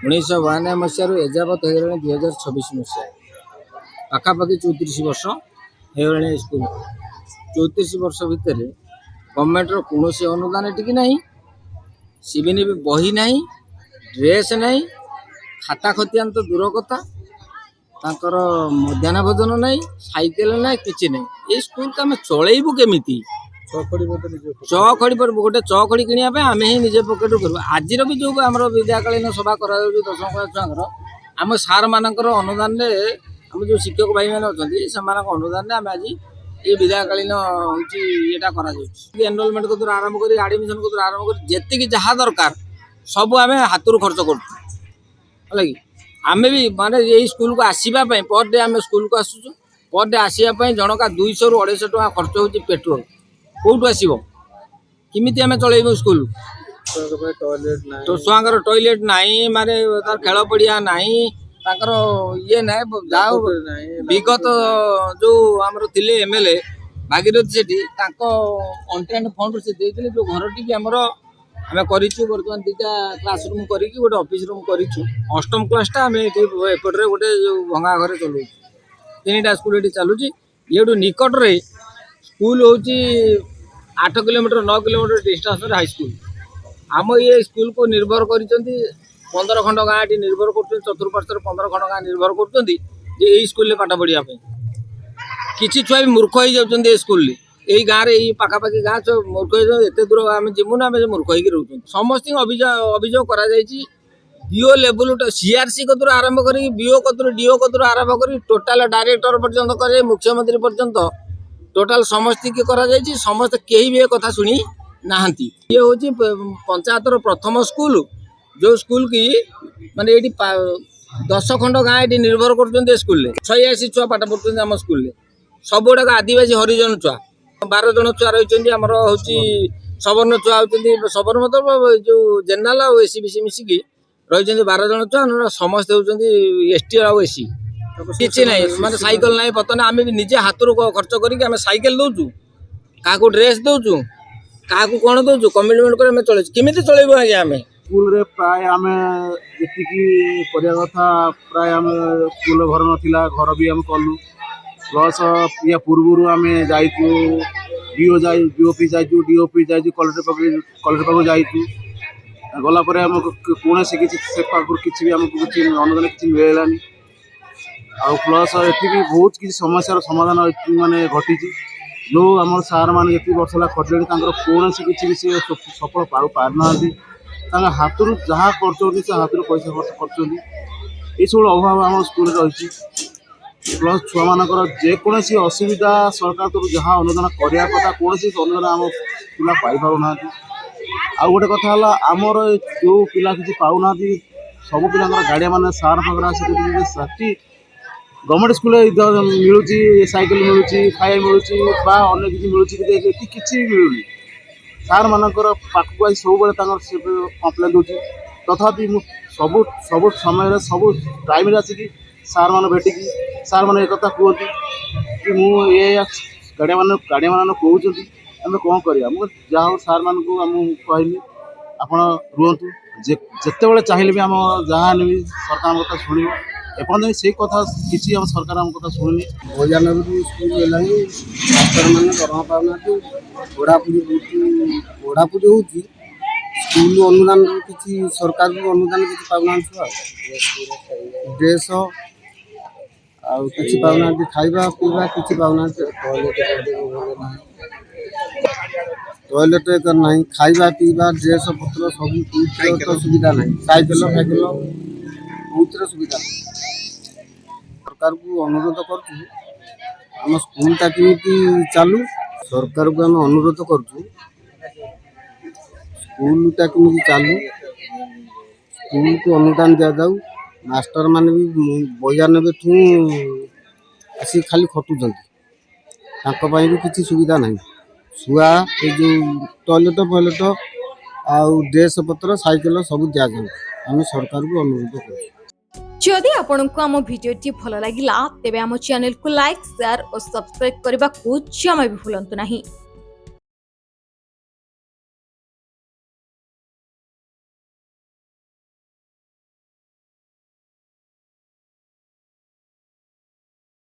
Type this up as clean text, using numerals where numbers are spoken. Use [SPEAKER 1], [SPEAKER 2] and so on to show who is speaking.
[SPEAKER 1] 1992 मसीह एजावत हो 2026 मसीहा पाखापाखि 34 वर्ष हो स्कूल 34 वर्ष भितर गवर्नमेंट कौन अनुदान टी ना सिविनी भी बही ना ड्रेस ना खाता खतियान तो दूर कथा तांकर मध्याह्न भोजन ना साइकेल ना कि ना ये स्कूल को आम चलू केमी चखड़ी पर गोटे चखड़ी किणा आम ही निजे पकेट कर आज भी जो आम विद्याकालीन सभा कर 10 क्लास छुआ आम सार मानकर अनुदान आम जो शिक्षक भाई मैंने अच्छा से अनुदान आम आज ये विद्याकालीन होटा एनरोलमेंट को आरंभ कर आडमिशन को आरंभ कर जी जहाँ दरकार सब आम हाथ खर्च कर आम भी माने यही स्कूल को आसवाई पर डे आम स्कूल को आसुचु पर डे आसवाई जनका 200 ରୁ 250 टଙ୍କା खर्च हो पेट्रोल कौटू आसो किमी आम चलू स्कूल तो छुआर टॉयलेट नाई माने तार खेल पड़िया नाई ताकर ये ना विगत जो आमर थिले एमएलए भागीरथी सेठी अंटेंट फंड से देते जो घर टी आमर आम करूँ बर्तमान 2टा क्लासरूम करी गोटे ऑफिस रूम करूँ 8म क्लासटा आम एपटे गोटे जो भंगा घर चलू 3टा स्कूल ये चलुची ये निकट रे स्कूल हूँ 8 किलोमीटर 9 किलोमीटर डिस्टेंस हाईस्कूल आम ये स्कूल को निर्भर कर 15 खंड गाँ ये निर्भर कर चतुर्पार्श्वर 15 खंड गाँ निर्भर कर स्कूल पाठ पढ़ा किसी छुआ भी मूर्ख हो जाती स्कूल यही गाँव में पाखापाखि गाँ मूर्ख एत दूर आम जीवन आम मूर्ख हो रोच समस्त अभियोग कर बीओ लेवल सीआरसी कतुर आरंभ कर बीओ कतुर डीओ कतुर आरंभ कर टोटाल डायरेक्टर पर्यंत कर मुख्यमंत्री पर्यंत टोटाल समस्त की करा समस्त कहीं भी कथा शुणी ना ये हूँ पंचायतर प्रथम स्कूल जो स्कूल की माने ये 10 खंड गाँ ये निर्भर कर स्कूल 86 छुआ पाठ पढ़ुं आम स्कूल सब गुड़ाक आदिवासी हरिजन छुआ 12 जन छुआ रही आमर हूँ सवर्ण छुआ होती सवर्ण मतलब जो जेनराल और एसी बीसी मिसिकी रही 12 जन छुआ समस्त होती एसटी और एसी किसी ना माने साइकेल ना बर्तमान आम भी निजे हाथ खर्च करके साइकेल दौचु क्या ड्रेस दौचु क्या कौन दौचु कमिटमेंट कर चल केमी चलू आज्ञा आम
[SPEAKER 2] स्कूल रे प्राय आम जी कथा प्राय आम स्कूल घर नाला घर भी आम कलु प्लस या पूर्व आम जाइचु डीओपी जाइचु डीओपी जाइचु कलेक्टर पाक जाइचु गला कौन से किसी भी आमको किसी अनुदान किसी मिललानी आ प्लस ये भी बहुत किसी समस्यार समाधान माने घटी जो आम सार मैंने ये वर्ष है खटले कौन से किसी भी सी सफल पारना हाथ जहाँ कर हाथ पैसा खर्च कर सब अभाव आम स्कूल रही प्लस छुआ मानकर जेकोसी असुविधा सरकार तरफ जहाँ अनुदान करने कथा कौन अनुदान आम पिला पाईपारना आ गोटे कथा है आमर जो पिला किसी पाऊना सब पिला गाड़िया मान सार पाखे आसी गवर्नमेंट स्कूल मिलूँ साइकेल मिलूँ खाया मिलूँ अन्य किसी मिलूँ किसी भी मिलूनी सार मानकर पाखक आज सब कम्प्लेन दूसरी तथापि सब सब समय सब टाइम आसिक सार मान भेटिकी सार मैंने एक कहते कि मुझे गाड़िया मान कहते आम कौन करा जहाँ सार मान कहली आप रुहतु जिते चाहिए भी आम जहाँ भी सरकार कथा शुणी एपर्तन से कथा किसी आम सरकार आम कथा शुणी
[SPEAKER 1] भोजन स्कूल है मास्टर मैंने दरमा पाना पढ़ापढ़ी हो स्कूल अनुदान किसी सरकार अनुदान किसी पाना ड्रेस किसी पाना खाଇବା पीवा किसी पाना टॉयलेट ना खाଇବା पीवा ड्रेस पत्र सब तो सुविधा ना साइकेल फाइकेल बहुत सुविधा ना सरकार को अनुरोध कर स्कूलटा केमी चालू सरकार को आम अनुरोध कर स्कूलटा केमी चालू स्कूल को अनुदान दि जाऊ मास्टर मैंने भी 92 ठू आसी खाली खटुंट भी किसी सुविधा ना छुआ ये जो टॉयलेट फॉयलेट आउ ड्रेस पत्र साइकेल सब दि जाऊ आम सरकार को अनुरोध कर
[SPEAKER 3] जदि आपंक आम भिडी भल लगा तेब आम चैनल को लाइक शेयर और सब्सक्राइब करने को जमा भी भूलु नहीं।